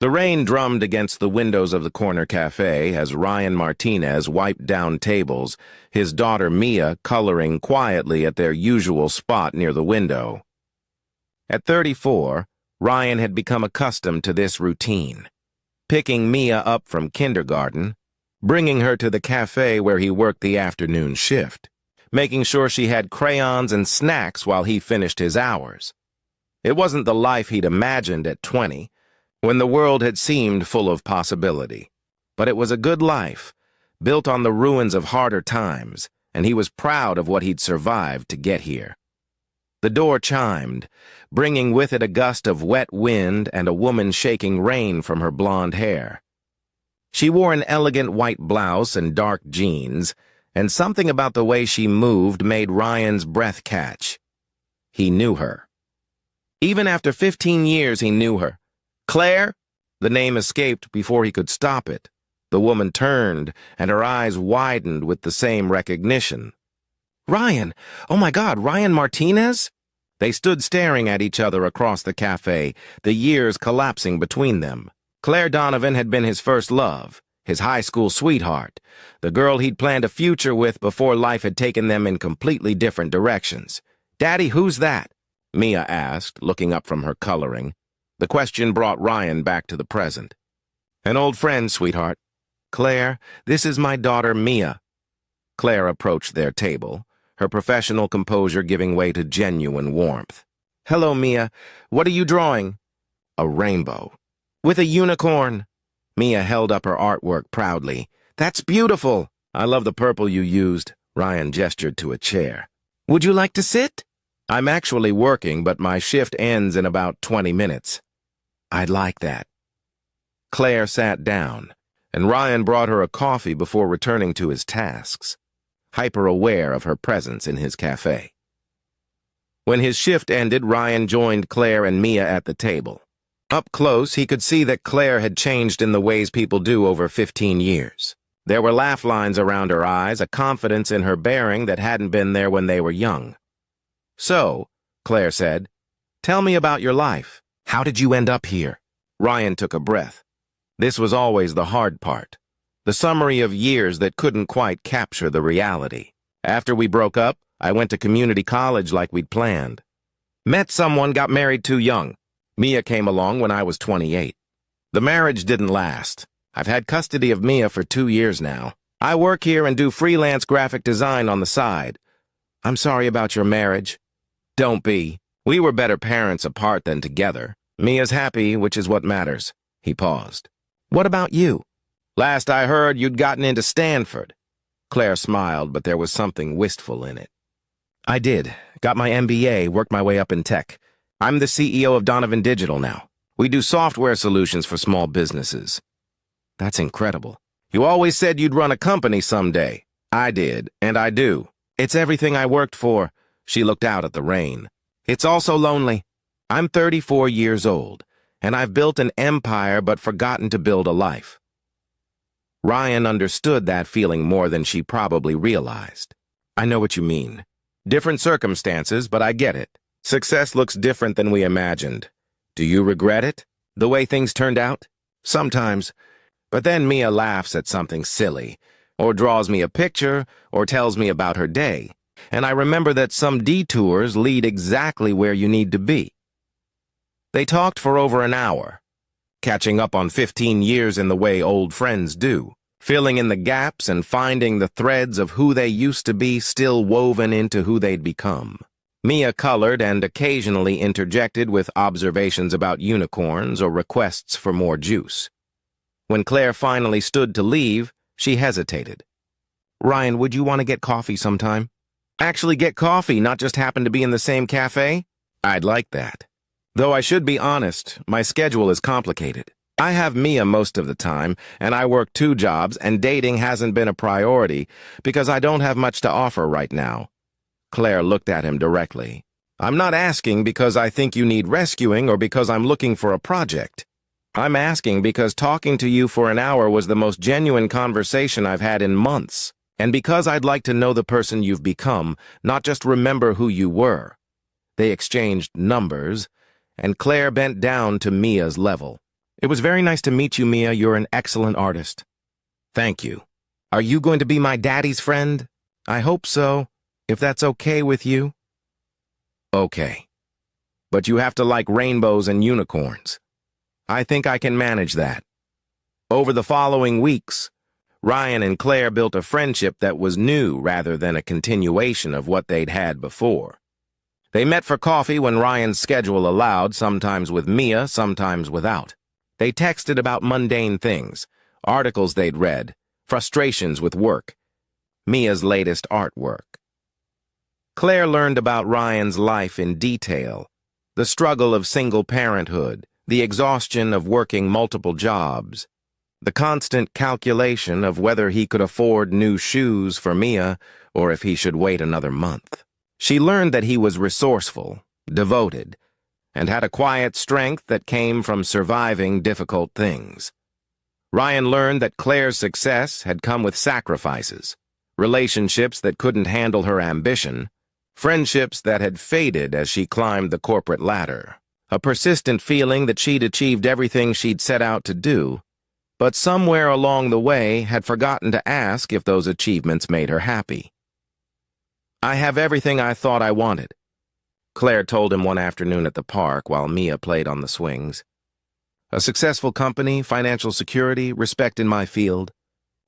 The rain drummed against the windows of the corner cafe as Ryan Martinez wiped down tables, his daughter Mia coloring quietly at their usual spot near the window. At 34, Ryan had become accustomed to this routine, picking Mia up from kindergarten, bringing her to the cafe where he worked the afternoon shift, making sure she had crayons and snacks while he finished his hours. It wasn't the life he'd imagined at 20, when the world had seemed full of possibility. But it was a good life, built on the ruins of harder times, and he was proud of what he'd survived to get here. The door chimed, bringing with it a gust of wet wind and a woman shaking rain from her blonde hair. She wore an elegant white blouse and dark jeans, and something about the way she moved made Ryan's breath catch. He knew her. Even after 15 years, he knew her. Claire? The name escaped before he could stop it. The woman turned, and her eyes widened with the same recognition. Ryan! Oh my God, Ryan Martinez? They stood staring at each other across the cafe, the years collapsing between them. Claire Donovan had been his first love, his high school sweetheart, the girl he'd planned a future with before life had taken them in completely different directions. Daddy, who's that? Mia asked, looking up from her coloring. The question brought Ryan back to the present. An old friend, sweetheart. Claire, this is my daughter, Mia. Claire approached their table, her professional composure giving way to genuine warmth. Hello, Mia. What are you drawing? A rainbow. With a unicorn. Mia held up her artwork proudly. That's beautiful. I love the purple you used. Ryan gestured to a chair. Would you like to sit? I'm actually working, but my shift ends in about 20 minutes. I'd like that. Claire sat down, and Ryan brought her a coffee before returning to his tasks, hyper-aware of her presence in his cafe. When his shift ended, Ryan joined Claire and Mia at the table. Up close, he could see that Claire had changed in the ways people do over 15 years. There were laugh lines around her eyes, a confidence in her bearing that hadn't been there when they were young. So, Claire said, tell me about your life. How did you end up here? Ryan took a breath. This was always the hard part, the summary of years that couldn't quite capture the reality. After we broke up, I went to community college like we'd planned. Met someone, got married too young. Mia came along when I was 28. The marriage didn't last. I've had custody of Mia for 2 years now. I work here and do freelance graphic design on the side. I'm sorry about your marriage. Don't be. We were better parents apart than together. Mia's happy, which is what matters. He paused. What about you? Last I heard, you'd gotten into Stanford. Claire smiled, but there was something wistful in it. I did. Got my MBA, worked my way up in tech. I'm the CEO of Donovan Digital now. We do software solutions for small businesses. That's incredible. You always said you'd run a company someday. I did, and I do. It's everything I worked for. She looked out at the rain. It's also lonely. I'm 34 years old, and I've built an empire but forgotten to build a life. Ryan understood that feeling more than she probably realized. I know what you mean. Different circumstances, but I get it. Success looks different than we imagined. Do you regret it? The way things turned out? Sometimes. But then Mia laughs at something silly, or draws me a picture, or tells me about her day, and I remember that some detours lead exactly where you need to be. They talked for over an hour, catching up on 15 years in the way old friends do, filling in the gaps and finding the threads of who they used to be still woven into who they'd become. Mia colored and occasionally interjected with observations about unicorns or requests for more juice. When Claire finally stood to leave, she hesitated. Ryan, would you want to get coffee sometime? Actually get coffee, not just happen to be in the same cafe? I'd like that. Though I should be honest, my schedule is complicated. I have Mia most of the time, and I work 2 jobs, and dating hasn't been a priority because I don't have much to offer right now. Claire looked at him directly. I'm not asking because I think you need rescuing or because I'm looking for a project. I'm asking because talking to you for an hour was the most genuine conversation I've had in months, and because I'd like to know the person you've become, not just remember who you were. They exchanged numbers, and Claire bent down to Mia's level. It was very nice to meet you, Mia. You're an excellent artist. Thank you. Are you going to be my daddy's friend? I hope so, if that's okay with you. Okay. But you have to like rainbows and unicorns. I think I can manage that. Over the following weeks, Ryan and Claire built a friendship that was new rather than a continuation of what they'd had before. They met for coffee when Ryan's schedule allowed, sometimes with Mia, sometimes without. They texted about mundane things, articles they'd read, frustrations with work, Mia's latest artwork. Claire learned about Ryan's life in detail, the struggle of single parenthood, the exhaustion of working multiple jobs, the constant calculation of whether he could afford new shoes for Mia or if he should wait another month. She learned that he was resourceful, devoted, and had a quiet strength that came from surviving difficult things. Ryan learned that Claire's success had come with sacrifices, relationships that couldn't handle her ambition, friendships that had faded as she climbed the corporate ladder, a persistent feeling that she'd achieved everything she'd set out to do, but somewhere along the way had forgotten to ask if those achievements made her happy. I have everything I thought I wanted, Claire told him one afternoon at the park while Mia played on the swings. A successful company, financial security, respect in my field.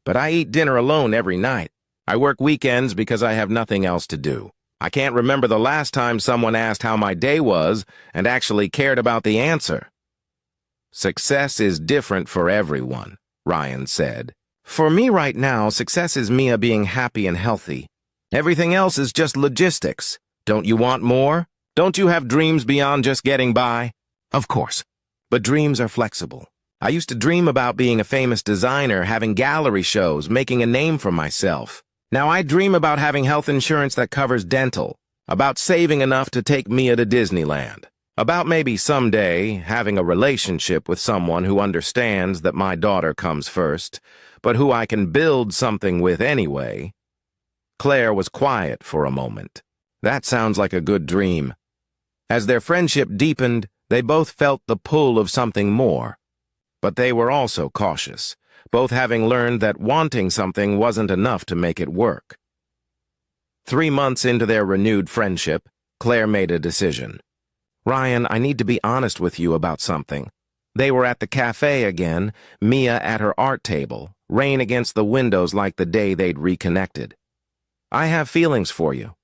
But I eat dinner alone every night. I work weekends because I have nothing else to do. I can't remember the last time someone asked how my day was and actually cared about the answer. Success is different for everyone, Ryan said. For me right now, success is Mia being happy and healthy. Everything else is just logistics. Don't you want more? Don't you have dreams beyond just getting by? Of course. But dreams are flexible. I used to dream about being a famous designer, having gallery shows, making a name for myself. Now I dream about having health insurance that covers dental, about saving enough to take Mia to Disneyland, about maybe someday having a relationship with someone who understands that my daughter comes first, but who I can build something with anyway. Claire was quiet for a moment. That sounds like a good dream. As their friendship deepened, they both felt the pull of something more. But they were also cautious, both having learned that wanting something wasn't enough to make it work. 3 months into their renewed friendship, Claire made a decision. Ryan, I need to be honest with you about something. They were at the cafe again, Mia at her art table, rain against the windows like the day they'd reconnected. I have feelings for you.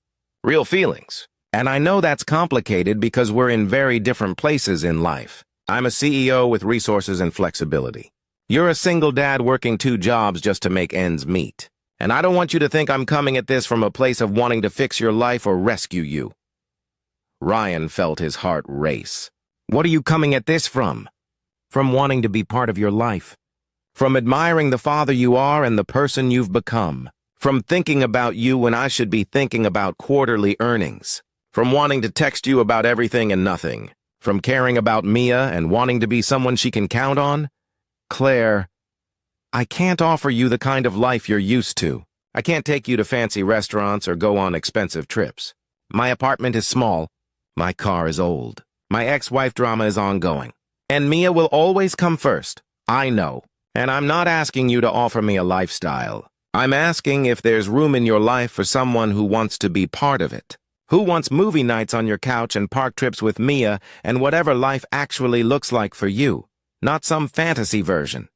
Real feelings. And I know that's complicated because we're in very different places in life. I'm a CEO with resources and flexibility. You're a single dad working 2 jobs just to make ends meet. And I don't want you to think I'm coming at this from a place of wanting to fix your life or rescue you. Ryan felt his heart race. What are you coming at this from? From wanting to be part of your life. From admiring the father you are and the person you've become. From thinking about you when I should be thinking about quarterly earnings. From wanting to text you about everything and nothing. From caring about Mia and wanting to be someone she can count on. Claire, I can't offer you the kind of life you're used to. I can't take you to fancy restaurants or go on expensive trips. My apartment is small. My car is old. My ex-wife drama is ongoing. And Mia will always come first. I know. And I'm not asking you to offer me a lifestyle. I'm asking if there's room in your life for someone who wants to be part of it. Who wants movie nights on your couch and park trips with Mia and whatever life actually looks like for you, not some fantasy version?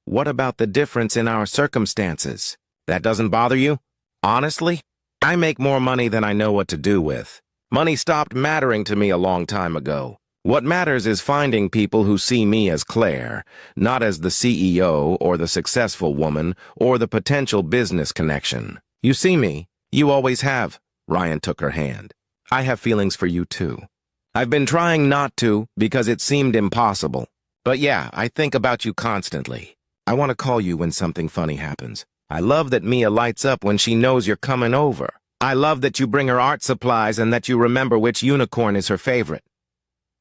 What about the difference in our circumstances? That doesn't bother you? Honestly? I make more money than I know what to do with. Money stopped mattering to me a long time ago. What matters is finding people who see me as Claire, not as the CEO or the successful woman or the potential business connection. You see me. You always have. Ryan took her hand. I have feelings for you too. I've been trying not to because it seemed impossible. But yeah, I think about you constantly. I want to call you when something funny happens. I love that Mia lights up when she knows you're coming over. I love that you bring her art supplies and that you remember which unicorn is her favorite.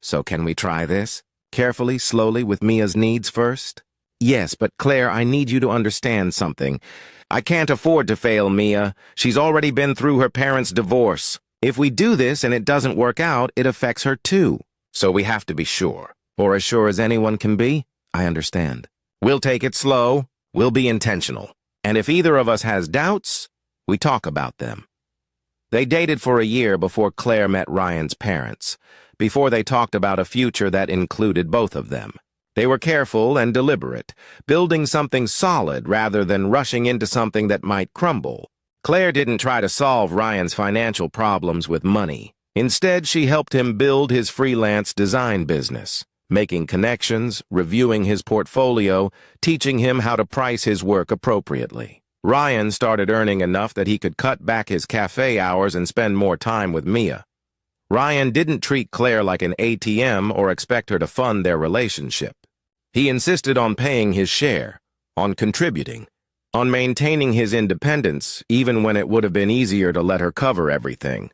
So can we try this? Carefully, slowly, with Mia's needs first? Yes, but Claire, I need you to understand something. I can't afford to fail Mia. She's already been through her parents' divorce. If we do this and it doesn't work out, it affects her too. So we have to be sure. Or as sure as anyone can be? I understand. We'll take it slow. We'll be intentional. And if either of us has doubts, we talk about them. They dated for a year before Claire met Ryan's parents, before they talked about a future that included both of them. They were careful and deliberate, building something solid rather than rushing into something that might crumble. Claire didn't try to solve Ryan's financial problems with money. Instead, she helped him build his freelance design business, making connections, reviewing his portfolio, teaching him how to price his work appropriately. Ryan started earning enough that he could cut back his cafe hours and spend more time with Mia. Ryan didn't treat Claire like an ATM or expect her to fund their relationship. He insisted on paying his share, on contributing, on maintaining his independence, even when it would have been easier to let her cover everything.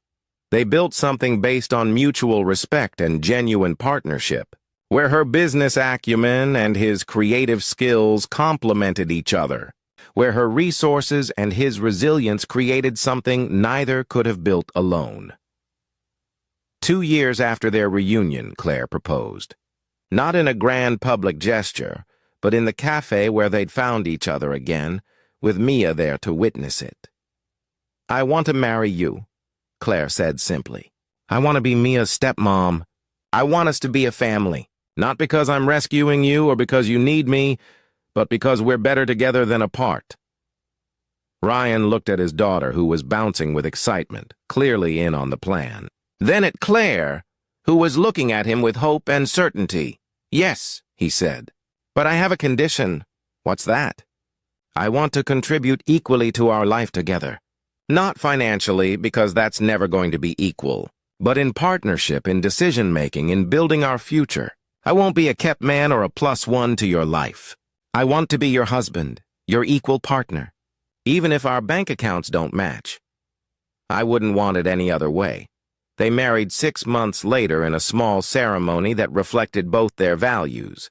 They built something based on mutual respect and genuine partnership, where her business acumen and his creative skills complemented each other, where her resources and his resilience created something neither could have built alone. 2 years after their reunion, Claire proposed. Not in a grand public gesture, but in the cafe where they'd found each other again, with Mia there to witness it. "I want to marry you," Claire said simply. "I want to be Mia's stepmom. I want us to be a family, not because I'm rescuing you or because you need me, but because we're better together than apart." Ryan looked at his daughter, who was bouncing with excitement, clearly in on the plan. Then at Claire, who was looking at him with hope and certainty. "Yes," he said, "but I have a condition." "What's that?" "I want to contribute equally to our life together. Not financially, because that's never going to be equal, but in partnership, in decision-making, in building our future. I won't be a kept man or a +1 to your life. I want to be your husband, your equal partner, even if our bank accounts don't match. I wouldn't want it any other way." They married 6 months later in a small ceremony that reflected both their values.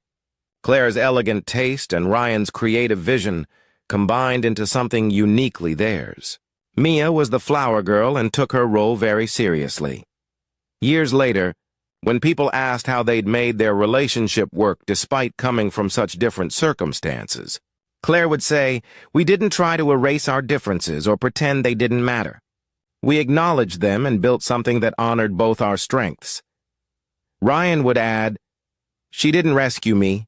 Claire's elegant taste and Ryan's creative vision combined into something uniquely theirs. Mia was the flower girl and took her role very seriously. Years later, when people asked how they'd made their relationship work despite coming from such different circumstances, Claire would say, "We didn't try to erase our differences or pretend they didn't matter. We acknowledged them and built something that honored both our strengths." Ryan would add, "She didn't rescue me,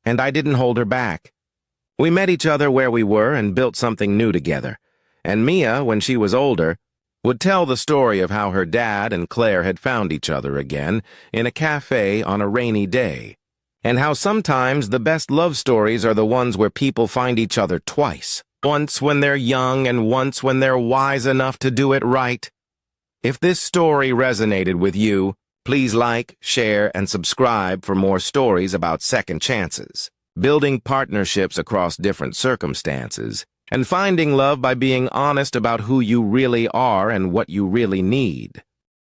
and I didn't hold her back. We met each other where we were and built something new together." And Mia, when she was older, would tell the story of how her dad and Claire had found each other again in a cafe on a rainy day, and how sometimes the best love stories are the ones where people find each other twice. Once when they're young and once when they're wise enough to do it right. If this story resonated with you, please like, share, and subscribe for more stories about second chances, building partnerships across different circumstances, and finding love by being honest about who you really are and what you really need.